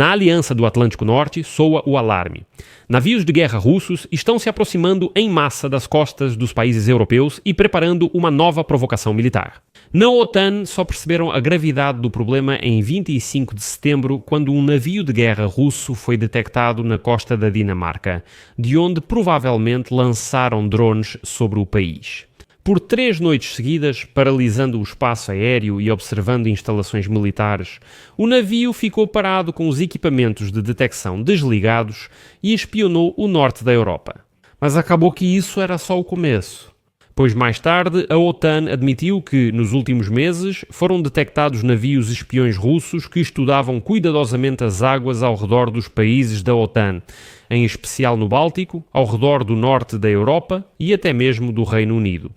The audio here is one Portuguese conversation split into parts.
Na aliança do Atlântico Norte soa o alarme. Navios de guerra russos estão se aproximando em massa das costas dos países europeus e preparando uma nova provocação militar. Na OTAN só perceberam a gravidade do problema em 25 de setembro, quando um navio de guerra russo foi detectado na costa da Dinamarca, de onde provavelmente lançaram drones sobre o país. Por 3 noites seguidas, paralisando o espaço aéreo e observando instalações militares, o navio ficou parado com os equipamentos de detecção desligados e espionou o norte da Europa. Mas acabou que isso era só o começo, pois mais tarde a OTAN admitiu que, nos últimos meses, foram detectados navios espiões russos que estudavam cuidadosamente as águas ao redor dos países da OTAN, em especial no Báltico, ao redor do norte da Europa e até mesmo do Reino Unido.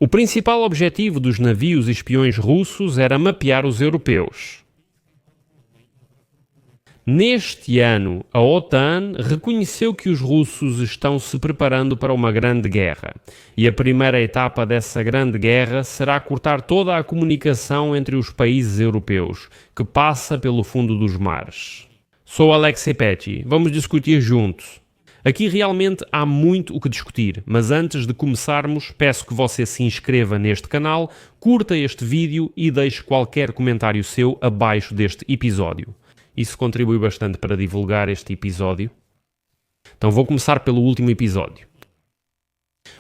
O principal objetivo dos navios espiões russos era mapear os europeus. Neste ano, a OTAN reconheceu que os russos estão se preparando para uma grande guerra, e a primeira etapa dessa grande guerra será cortar toda a comunicação entre os países europeus, que passa pelo fundo dos mares. Sou Alexei Petty, vamos discutir juntos. Aqui realmente há muito o que discutir, mas antes de começarmos, peço que você se inscreva neste canal, curta este vídeo e deixe qualquer comentário seu abaixo deste episódio. Isso contribui bastante para divulgar este episódio. Então vou começar pelo último episódio.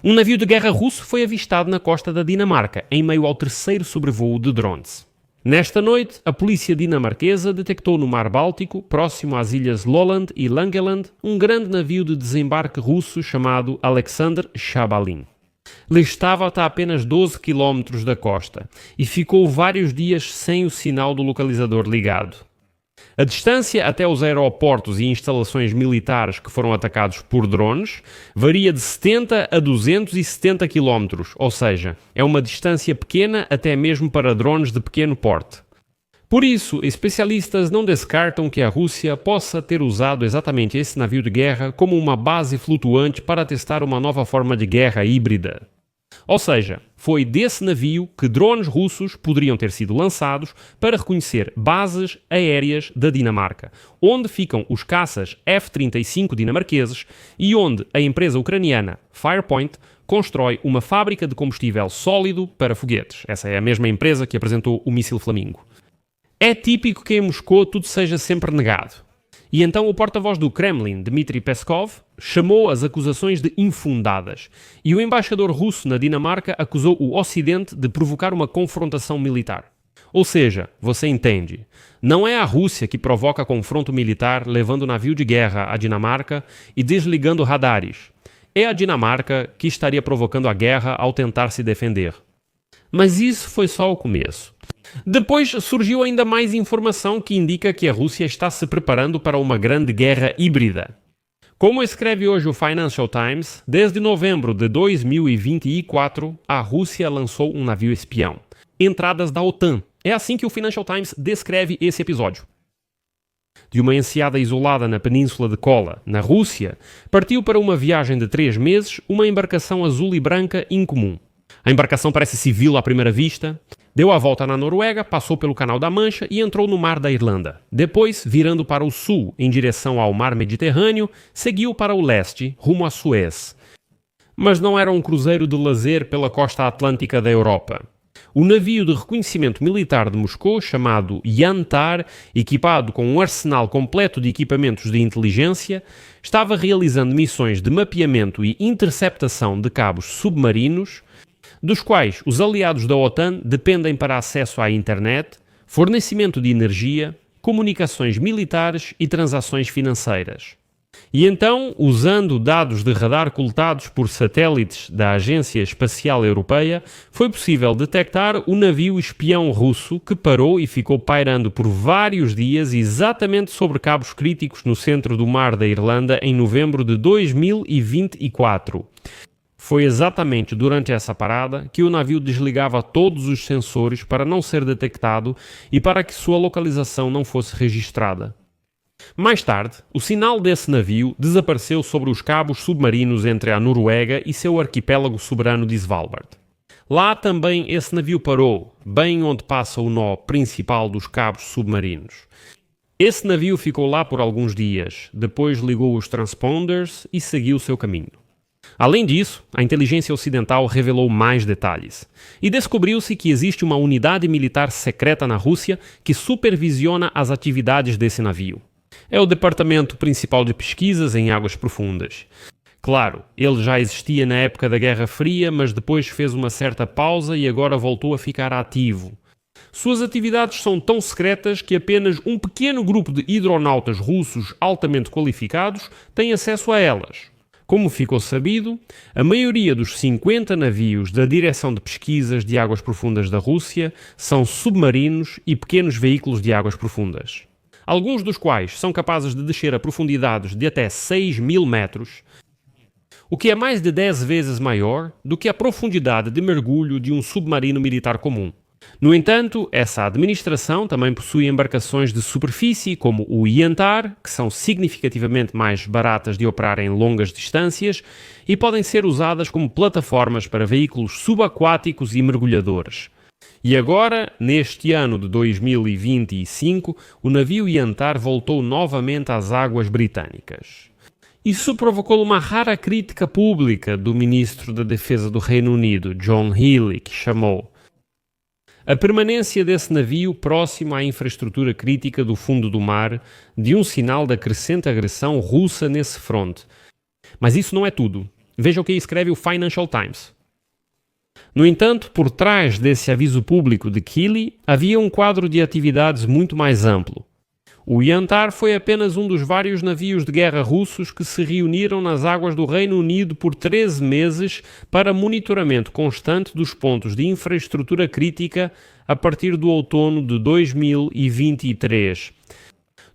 Um navio de guerra russo foi avistado na costa da Dinamarca, em meio ao terceiro sobrevoo de drones. Nesta noite, a polícia dinamarquesa detectou no Mar Báltico, próximo às ilhas Lolland e Langeland, um grande navio de desembarque russo chamado Alexander Shabalin. Ele estava a apenas 12 km da costa e ficou vários dias sem o sinal do localizador ligado. A distância até os aeroportos e instalações militares que foram atacados por drones varia de 70 a 270 km, ou seja, é uma distância pequena até mesmo para drones de pequeno porte. Por isso, especialistas não descartam que a Rússia possa ter usado exatamente esse navio de guerra como uma base flutuante para testar uma nova forma de guerra híbrida. Ou seja, foi desse navio que drones russos poderiam ter sido lançados para reconhecer bases aéreas da Dinamarca, onde ficam os caças F-35 dinamarqueses e onde a empresa ucraniana Firepoint constrói uma fábrica de combustível sólido para foguetes. Essa é a mesma empresa que apresentou o míssil Flamingo. É típico que em Moscou tudo seja sempre negado. E então o porta-voz do Kremlin, Dmitry Peskov, chamou as acusações de infundadas. E o embaixador russo na Dinamarca acusou o Ocidente de provocar uma confrontação militar. Ou seja, você entende, não é a Rússia que provoca confronto militar levando navio de guerra à Dinamarca e desligando radares. É a Dinamarca que estaria provocando a guerra ao tentar se defender. Mas isso foi só o começo. Depois surgiu ainda mais informação que indica que a Rússia está se preparando para uma grande guerra híbrida. Como escreve hoje o Financial Times, desde novembro de 2024, a Rússia lançou um navio espião. Entradas da OTAN. É assim que o Financial Times descreve esse episódio. De uma enseada isolada na península de Kola, na Rússia, partiu para uma viagem de 3 meses uma embarcação azul e branca incomum. A embarcação parece civil à primeira vista, deu a volta na Noruega, passou pelo Canal da Mancha e entrou no Mar da Irlanda. Depois, virando para o sul, em direção ao Mar Mediterrâneo, seguiu para o leste, rumo a Suez. Mas não era um cruzeiro de lazer pela costa atlântica da Europa. O navio de reconhecimento militar de Moscou, chamado Yantar, equipado com um arsenal completo de equipamentos de inteligência, estava realizando missões de mapeamento e interceptação de cabos submarinos, dos quais os aliados da OTAN dependem para acesso à internet, fornecimento de energia, comunicações militares e transações financeiras. E então, usando dados de radar coletados por satélites da Agência Espacial Europeia, foi possível detectar o navio espião russo que parou e ficou pairando por vários dias exatamente sobre cabos críticos no centro do Mar da Irlanda em novembro de 2024. Foi exatamente durante essa parada que o navio desligava todos os sensores para não ser detectado e para que sua localização não fosse registrada. Mais tarde, o sinal desse navio desapareceu sobre os cabos submarinos entre a Noruega e seu arquipélago soberano de Svalbard. Lá também esse navio parou, bem onde passa o nó principal dos cabos submarinos. Esse navio ficou lá por alguns dias, depois ligou os transponders e seguiu seu caminho. Além disso, a inteligência ocidental revelou mais detalhes e descobriu-se que existe uma unidade militar secreta na Rússia que supervisiona as atividades desse navio. É o Departamento Principal de Pesquisas em Águas Profundas. Claro, ele já existia na época da Guerra Fria, mas depois fez uma certa pausa e agora voltou a ficar ativo. Suas atividades são tão secretas que apenas um pequeno grupo de hidronautas russos altamente qualificados tem acesso a elas. Como ficou sabido, a maioria dos 50 navios da Direção de Pesquisas de Águas Profundas da Rússia são submarinos e pequenos veículos de águas profundas. Alguns dos quais são capazes de descer a profundidades de até 6.000 metros, o que é mais de 10 vezes maior do que a profundidade de mergulho de um submarino militar comum. No entanto, essa administração também possui embarcações de superfície, como o Yantar, que são significativamente mais baratas de operar em longas distâncias e podem ser usadas como plataformas para veículos subaquáticos e mergulhadores. E agora, neste ano de 2025, o navio Yantar voltou novamente às águas britânicas. Isso provocou uma rara crítica pública do ministro da Defesa do Reino Unido, John Healey, que chamou a permanência desse navio próximo à infraestrutura crítica do fundo do mar de um sinal da crescente agressão russa nesse fronte. Mas isso não é tudo. Veja o que escreve o Financial Times. No entanto, por trás desse aviso público de Healey, havia um quadro de atividades muito mais amplo. O Yantar foi apenas um dos vários navios de guerra russos que se reuniram nas águas do Reino Unido por 13 meses para monitoramento constante dos pontos de infraestrutura crítica a partir do outono de 2023.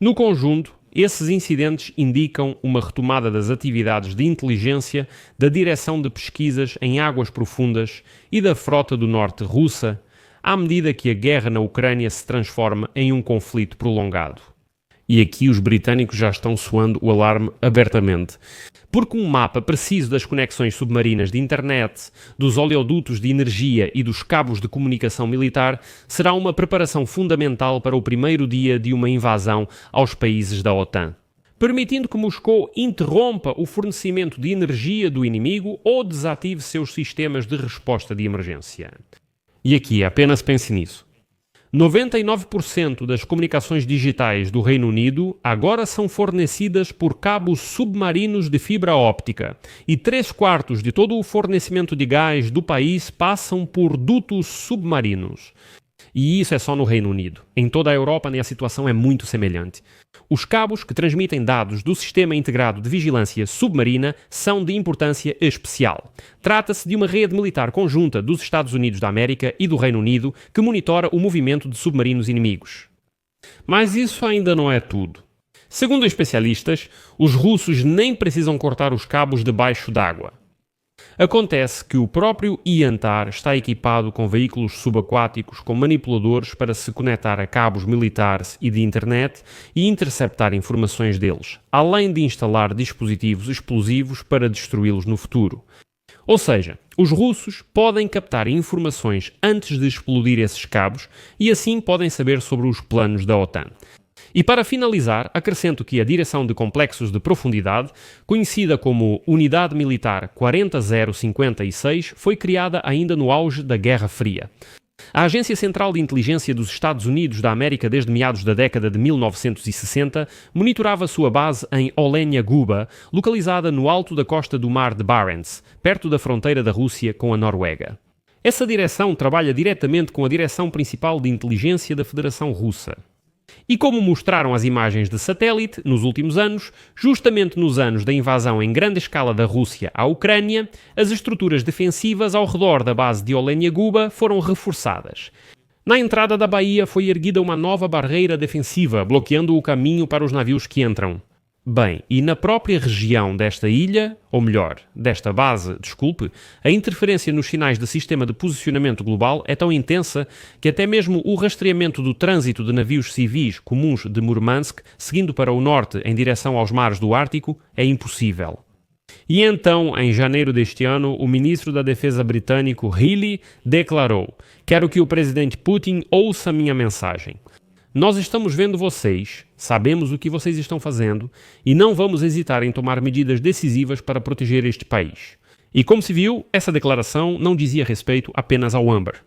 No conjunto, esses incidentes indicam uma retomada das atividades de inteligência da Direção de Pesquisas em Águas Profundas e da Frota do Norte russa, à medida que a guerra na Ucrânia se transforma em um conflito prolongado. E aqui os britânicos já estão soando o alarme abertamente. Porque um mapa preciso das conexões submarinas de internet, dos oleodutos de energia e dos cabos de comunicação militar será uma preparação fundamental para o primeiro dia de uma invasão aos países da OTAN, permitindo que Moscou interrompa o fornecimento de energia do inimigo ou desative seus sistemas de resposta de emergência. E aqui apenas pense nisso. 99% das comunicações digitais do Reino Unido agora são fornecidas por cabos submarinos de fibra óptica e 3/4 de todo o fornecimento de gás do país passam por dutos submarinos. E isso é só no Reino Unido. Em toda a Europa, a situação é muito semelhante. Os cabos que transmitem dados do Sistema Integrado de Vigilância Submarina são de importância especial. Trata-se de uma rede militar conjunta dos Estados Unidos da América e do Reino Unido que monitora o movimento de submarinos inimigos. Mas isso ainda não é tudo. Segundo especialistas, os russos nem precisam cortar os cabos debaixo d'água. Acontece que o próprio Yantar está equipado com veículos subaquáticos com manipuladores para se conectar a cabos militares e de internet e interceptar informações deles, além de instalar dispositivos explosivos para destruí-los no futuro. Ou seja, os russos podem captar informações antes de explodir esses cabos e assim podem saber sobre os planos da OTAN. E para finalizar, acrescento que a Direção de Complexos de Profundidade, conhecida como Unidade Militar 40056, foi criada ainda no auge da Guerra Fria. A Agência Central de Inteligência dos Estados Unidos da América desde meados da década de 1960 monitorava sua base em Olenja Guba, localizada no alto da costa do Mar de Barents, perto da fronteira da Rússia com a Noruega. Essa direção trabalha diretamente com a Direção Principal de Inteligência da Federação Russa. E como mostraram as imagens de satélite nos últimos anos, justamente nos anos da invasão em grande escala da Rússia à Ucrânia, as estruturas defensivas ao redor da base de Olenja Guba foram reforçadas. Na entrada da baía foi erguida uma nova barreira defensiva, bloqueando o caminho para os navios que entram. Bem, e na própria região desta ilha, ou melhor, desta base, a interferência nos sinais de sistema de posicionamento global é tão intensa que até mesmo o rastreamento do trânsito de navios civis comuns de Murmansk, seguindo para o norte em direção aos mares do Ártico, é impossível. E então, em janeiro deste ano, o ministro da Defesa britânico Healey declarou: "Quero que o presidente Putin ouça minha mensagem. Nós estamos vendo vocês, sabemos o que vocês estão fazendo e não vamos hesitar em tomar medidas decisivas para proteger este país. E como se viu, essa declaração não dizia respeito apenas ao Amber.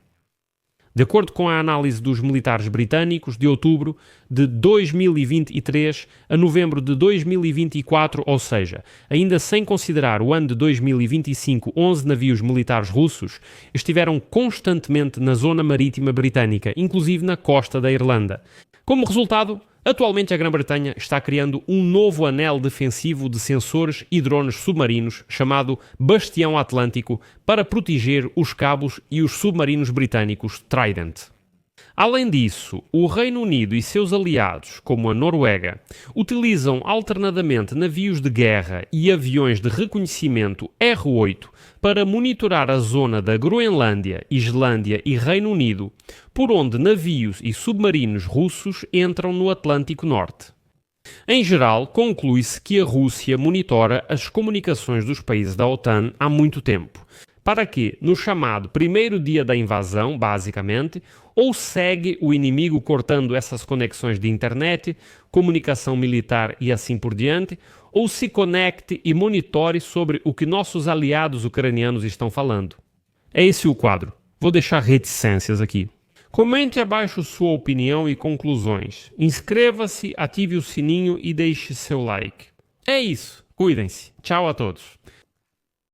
De acordo com a análise dos militares britânicos, de outubro de 2023 a novembro de 2024, ou seja, ainda sem considerar o ano de 2025, 11 navios militares russos estiveram constantemente na zona marítima britânica, inclusive na costa da Irlanda. Como resultado, atualmente a Grã-Bretanha está criando um novo anel defensivo de sensores e drones submarinos chamado Bastião Atlântico para proteger os cabos e os submarinos britânicos Trident. Além disso, o Reino Unido e seus aliados, como a Noruega, utilizam alternadamente navios de guerra e aviões de reconhecimento R-8 para monitorar a zona da Groenlândia, Islândia e Reino Unido, por onde navios e submarinos russos entram no Atlântico Norte. Em geral, conclui-se que a Rússia monitora as comunicações dos países da OTAN há muito tempo, para que, no chamado primeiro dia da invasão, basicamente, ou segue o inimigo cortando essas conexões de internet, comunicação militar e assim por diante, ou se conecte e monitore sobre o que nossos aliados ucranianos estão falando. É esse o quadro. Vou deixar reticências aqui. Comente abaixo sua opinião e conclusões. Inscreva-se, ative o sininho e deixe seu like. É isso. Cuidem-se. Tchau a todos.